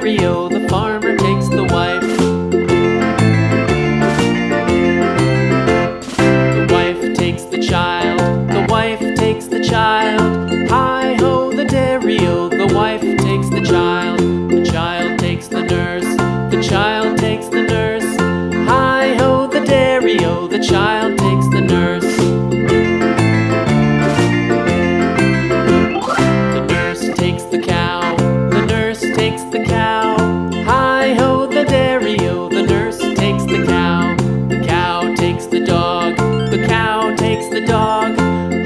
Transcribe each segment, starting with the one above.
dairy-o, the farmer takes the wife. The wife takes the child, the wife takes the child. Hi-ho, the dairy-o, the wife takes the child. The child takes the nurse, the child takes the nurse. Hi-ho, the dairy-o, the child takes the nurse. The nurse takes the cow, the nurse takes the cow. Hi-ho, the dairy-o, the nurse takes the cow. The cow takes the dog, the cow takes the dog.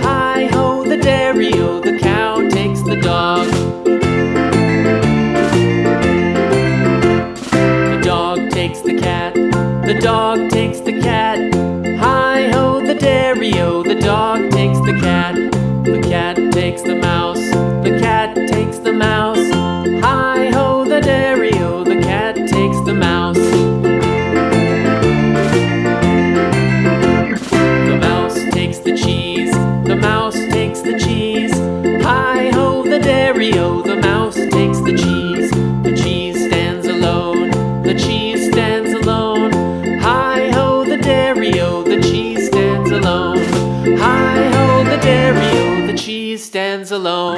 Hi-ho, the dairy-o, the cow takes the dog. The dog takes the cat, the dog takes the cat. Hi-ho, the dairy-o, the dog takes the cat. The cat takes the mouse, the cat takes the mouse. Hi-ho, the dairy-o, the cat takes the mouse. The mouse takes the cheese, the mouse takes the cheese. Hi-ho, the dairy-o, the mouse takes the cheese. The cheese stands alone, the cheese stands alone. Hi-ho, the dairy-o, the cheese stands alone. Hi-ho, the dairy-o, the cheese stands alone.